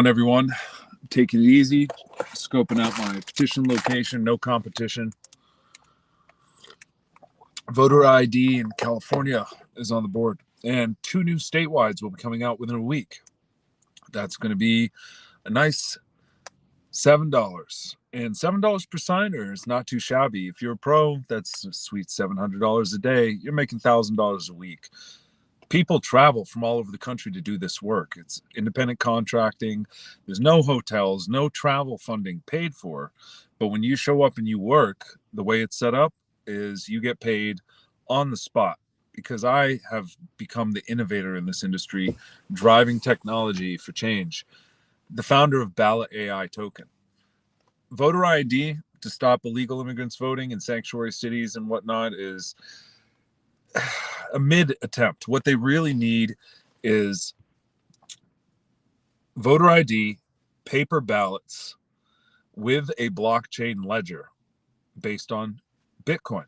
Everyone, take it easy. Scoping out my petition location, no competition. Voter ID in California is on the board, and 2 new statewides will be coming out within a week. That's going to be a nice $7, and $7 per signer is not too shabby. If you're a pro, that's a sweet $700 a day. You're making $1,000 a week. People travel from all over the country to do this work. It's independent contracting. There's no hotels, no travel funding paid for. But when you show up and you work, the way it's set up is you get paid on the spot, because I have become the innovator in this industry, driving technology for change. The founder of BallotAI token. Voter ID to stop illegal immigrants voting in sanctuary cities and whatnot is a mid attempt. What they really need is voter ID, paper ballots with a blockchain ledger based on Bitcoin.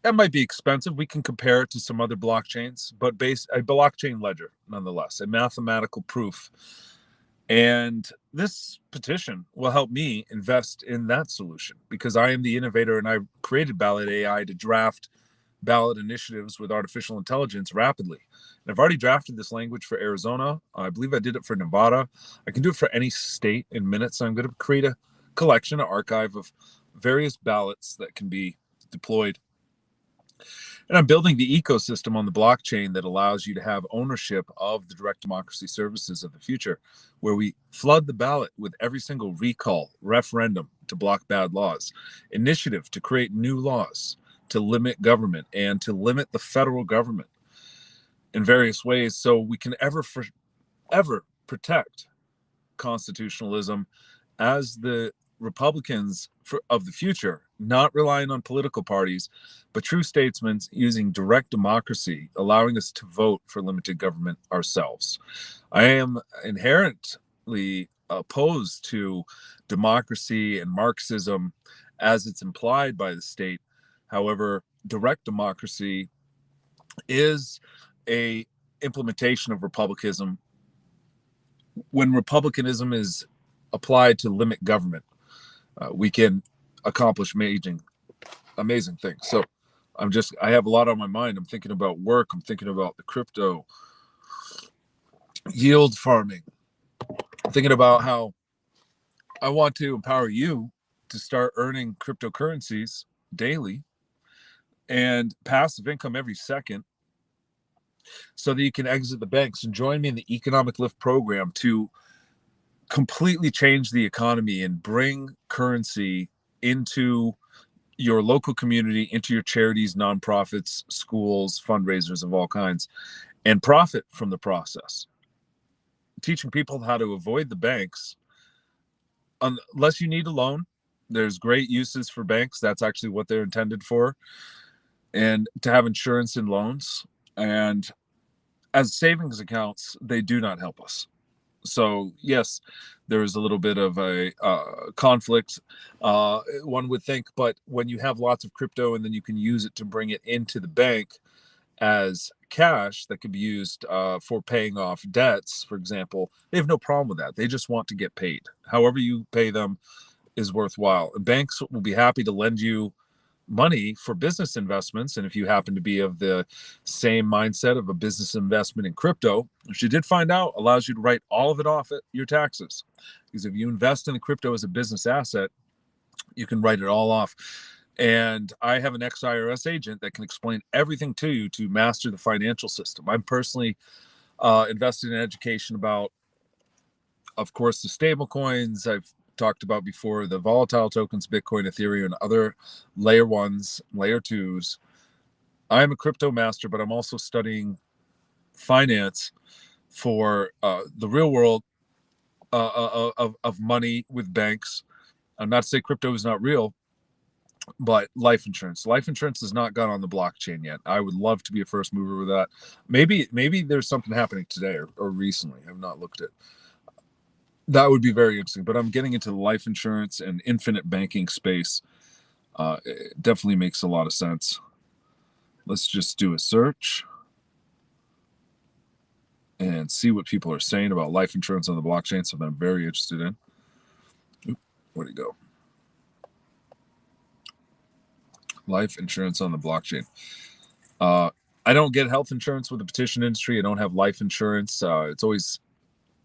That might be expensive. We can compare it to some other blockchains, but a blockchain ledger nonetheless, a mathematical proof. And this petition will help me invest in that solution, because I am the innovator and I created BallotAI to draft ballot initiatives with artificial intelligence rapidly. And I've already drafted this language for Arizona. I believe I did it for Nevada. I can do it for any state in minutes. I'm going to create a collection, an archive of various ballots that can be deployed. And I'm building the ecosystem on the blockchain that allows you to have ownership of the direct democracy services of the future, where we flood the ballot with every single recall, referendum to block bad laws, initiative to create new laws, to limit government and to limit the federal government in various ways, so we can ever protect constitutionalism as the Republicans of the future, not relying on political parties, but true statesmen using direct democracy, allowing us to vote for limited government ourselves. I am inherently opposed to democracy and Marxism as it's implied by the state. However, direct democracy is a implementation of republicanism when republicanism is applied to limit government. We can accomplish amazing things. So I have a lot on my mind. I'm thinking about work. I'm thinking about the crypto, yield farming. I'm thinking about how I want to empower you to start earning cryptocurrencies daily and passive income every second, so that you can exit the banks and join me in the Economic Lift program to completely change the economy and bring currency into your local community, into your charities, nonprofits, schools, fundraisers of all kinds, and profit from the process. Teaching people how to avoid the banks. Unless you need a loan, there's great uses for banks. That's actually what they're intended for. And to have insurance in loans. And as savings accounts, they do not help us. So yes, there is a little bit of a conflict, one would think, but when you have lots of crypto and then you can use it to bring it into the bank as cash that could be used for paying off debts, for example, they have no problem with that. They just want to get paid. However you pay them is worthwhile. And banks will be happy to lend you money for business investments. And if you happen to be of the same mindset of a business investment in crypto, which you did find out allows you to write all of it off at your taxes. Because if you invest in the crypto as a business asset, you can write it all off. And I have an ex-IRS agent that can explain everything to you to master the financial system. I'm personally invested in education about, of course, the stable coins. I've talked about before, the volatile tokens, Bitcoin, Ethereum, and other layer ones, layer twos. I'm a crypto master, but I'm also studying finance for the real world of money with banks. I'm not to say crypto is not real, but life insurance. Life insurance has not gone on the blockchain yet. I would love to be a first mover with that. Maybe there's something happening today or recently. I've not looked at. That would be very interesting, but I'm getting into the life insurance and infinite banking space. It definitely makes a lot of sense. Let's just do a search. and see what people are saying about life insurance on the blockchain, something I'm very interested in. Where'd it go? Life insurance on the blockchain. I don't get health insurance with the petition industry. I don't have life insurance. It's always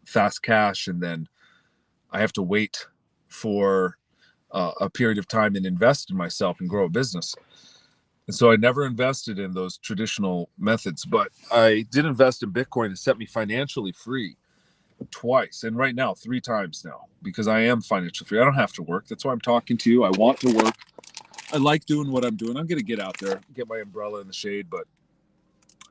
fast cash, and then I have to wait for a period of time and invest in myself and grow a business. And so I never invested in those traditional methods, but I did invest in Bitcoin and set me financially free twice. And right now, 3 times now, because I am financially free. I don't have to work. That's why I'm talking to you. I want to work. I like doing what I'm doing. I'm going to get out there, get my umbrella in the shade, but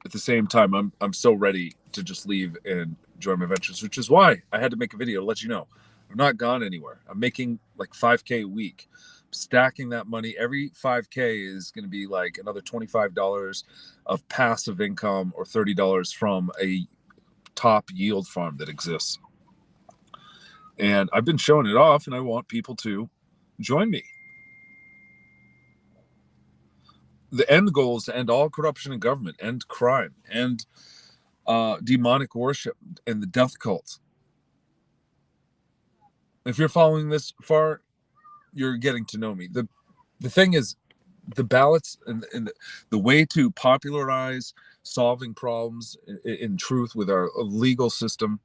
at the same time, I'm so ready to just leave and join my ventures, which is why I had to make a video to let you know I'm not gone anywhere. I'm making like $5K a week. Stacking that money, every 5K is going to be like another $25 of passive income or $30 from a top yield farm that exists. And I've been showing it off, and I want people to join me. The end goal is to end all corruption in government, end crime, end demonic worship, and the death cult. If you're following this far, you're getting to know me. The thing is, the ballots and the way to popularize solving problems in truth with our legal system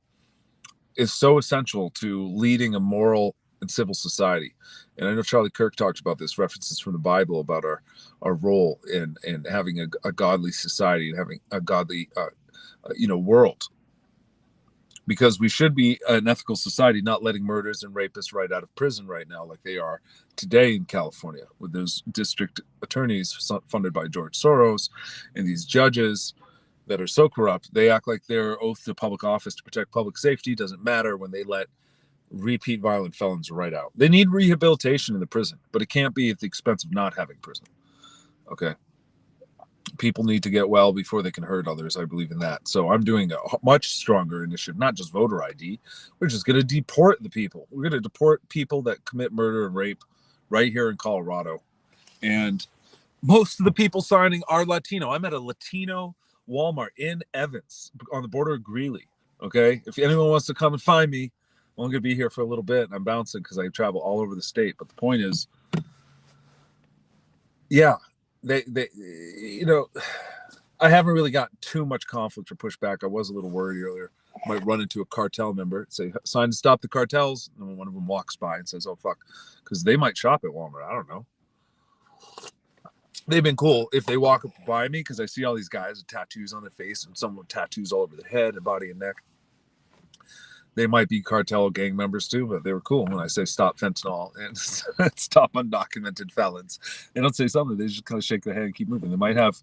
is so essential to leading a moral and civil society. And I know Charlie Kirk talks about this, references from the Bible about our role in having a godly society and having a godly world. Because we should be an ethical society, not letting murderers and rapists right out of prison right now, like they are today in California, with those district attorneys funded by George Soros and these judges that are so corrupt. They act like their oath to public office to protect public safety doesn't matter when they let repeat violent felons right out. They need rehabilitation in the prison, but it can't be at the expense of not having prison. Okay. People need to get well before they can hurt others. I believe in that. So I'm doing a much stronger initiative, not just voter ID. We're just going to deport the people. We're going to deport people that commit murder and rape right here in Colorado. And most of the people signing are Latino. I'm at a Latino Walmart in Evans on the border of Greeley. Okay. If anyone wants to come and find me, I'm going to be here for a little bit. I'm bouncing because I travel all over the state. But the point is, yeah, they I haven't really gotten too much conflict or pushback. I was a little worried earlier. Might run into a cartel member, say, sign to stop the cartels. And then one of them walks by and says, oh, fuck. Because they might shop at Walmart. I don't know. They've been cool if they walk up by me, because I see all these guys with tattoos on their face and some with tattoos all over their head and body and neck. They might be cartel gang members too, but they were cool when I say stop fentanyl and stop undocumented felons. They don't say something. They just kind of shake their head and keep moving. They might have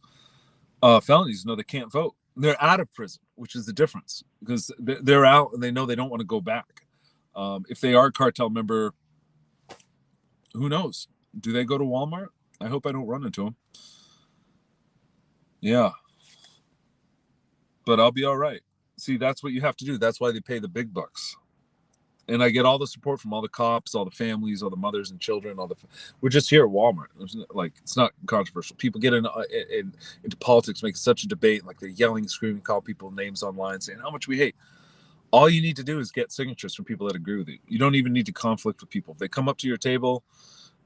felonies. No, they can't vote. They're out of prison, which is the difference, because they're out and they know they don't want to go back. If they are a cartel member, who knows? Do they go to Walmart? I hope I don't run into them. Yeah. But I'll be all right. See, that's what you have to do. That's why they pay the big bucks. And I get all the support from all the cops, all the families, all the mothers and children. We're just here at Walmart. Like, it's not controversial. People get into politics, make such a debate, like they're yelling, screaming, call people names online, saying how much we hate. All you need to do is get signatures from people that agree with you. You don't even need to conflict with people. If they come up to your table,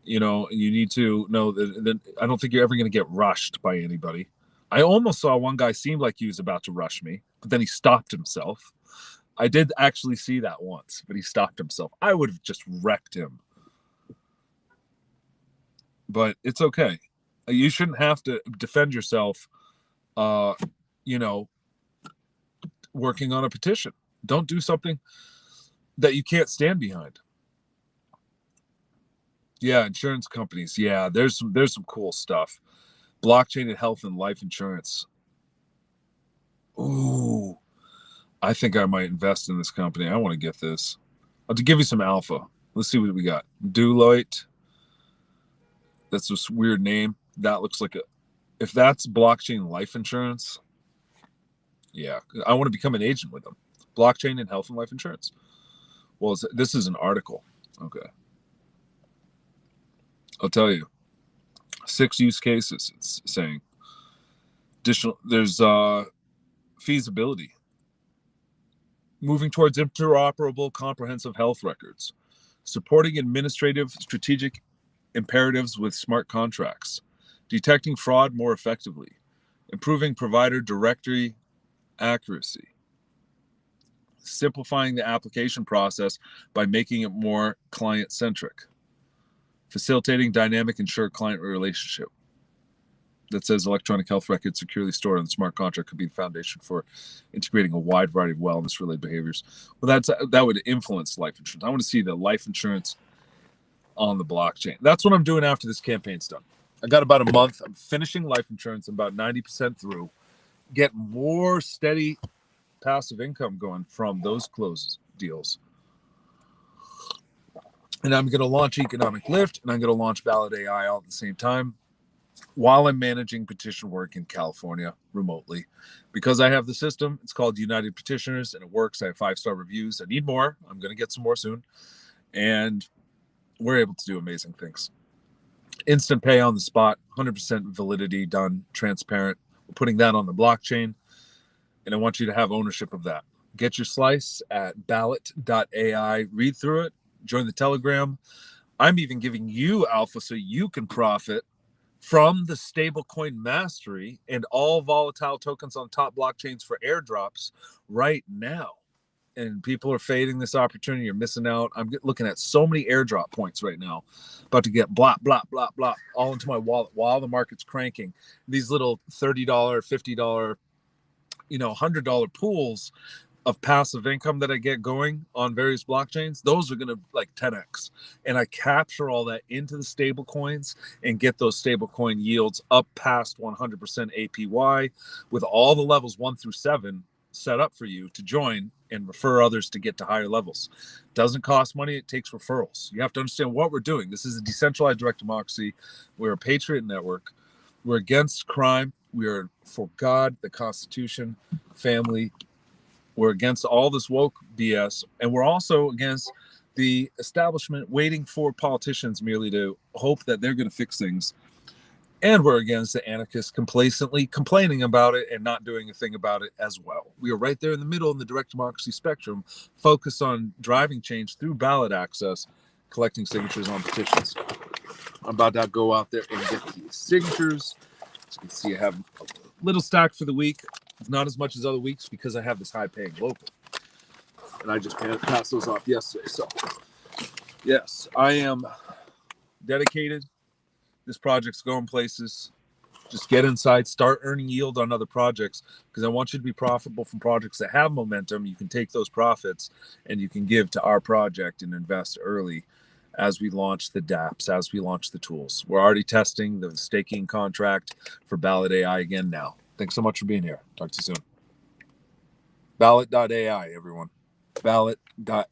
you need to know that I don't think you're ever going to get rushed by anybody. I almost saw one guy seemed like he was about to rush me, but then he stopped himself. I did actually see that once, but he stopped himself. I would have just wrecked him. But it's okay. You shouldn't have to defend yourself, working on a petition. Don't do something that you can't stand behind. Yeah, insurance companies. Yeah, there's some cool stuff. Blockchain and health and life insurance. Ooh, I think I might invest in this company. I want to get this. I'll give you some alpha. Let's see what we got. Deloitte. That's this weird name. That looks like if that's blockchain life insurance. Yeah, I want to become an agent with them. Blockchain and health and life insurance. Well, this is an article. Okay. I'll tell you. 6 use cases. It's saying additional. There's feasibility. moving towards interoperable comprehensive health records, supporting administrative strategic imperatives with smart contracts, detecting fraud more effectively, improving provider directory accuracy, simplifying the application process by making it more client-centric, facilitating dynamic insurer-client relationship. That says electronic health records securely stored on the smart contract could be the foundation for integrating a wide variety of wellness-related behaviors. Well, that would influence life insurance. I want to see the life insurance on the blockchain. That's what I'm doing after this campaign's done. I got about a month. I'm finishing life insurance. I'm about 90% through. Get more steady passive income going from those close deals. And I'm going to launch Economic Lift, and I'm going to launch BallotAI all at the same time while I'm managing petition work in California remotely. Because I have the system, it's called United Petitioners, and it works. I have 5-star reviews. I need more. I'm going to get some more soon. And we're able to do amazing things. Instant pay on the spot, 100% validity done, transparent. We're putting that on the blockchain, and I want you to have ownership of that. Get your slice at BallotAI. Read through it. Join the Telegram. I'm even giving you alpha so you can profit from the stablecoin mastery and all volatile tokens on top blockchains for airdrops right now. And people are fading this opportunity. You're missing out. I'm looking at so many airdrop points right now. About to get blah, blah, blah, blah, all into my wallet while the market's cranking. These little $30, $50, $100 pools of passive income that I get going on various blockchains, those are going to like 10x. And I capture all that into the stable coins and get those stable coin yields up past 100% APY with all the levels 1 through 7 set up for you to join and refer others to get to higher levels. Doesn't cost money. It takes referrals. You have to understand what we're doing. This is a decentralized direct democracy. We're a patriot network. We're against crime. We are for God, the Constitution, family. We're against all this woke BS, and we're also against the establishment waiting for politicians merely to hope that they're going to fix things. And we're against the anarchists complacently complaining about it and not doing a thing about it as well. We are right there in the middle in the direct democracy spectrum, focused on driving change through ballot access, collecting signatures on petitions. I'm about to go out there and get these signatures. As you can see, I have a little stack for the week. Not as much as other weeks because I have this high-paying local. And I just passed those off yesterday. So, yes, I am dedicated. This project's going places. Just get inside, start earning yield on other projects because I want you to be profitable from projects that have momentum. You can take those profits and you can give to our project and invest early as we launch the dApps, as we launch the tools. We're already testing the staking contract for BallotAI again now. Thanks so much for being here. Talk to you soon. Ballot.ai, everyone. Ballot.ai.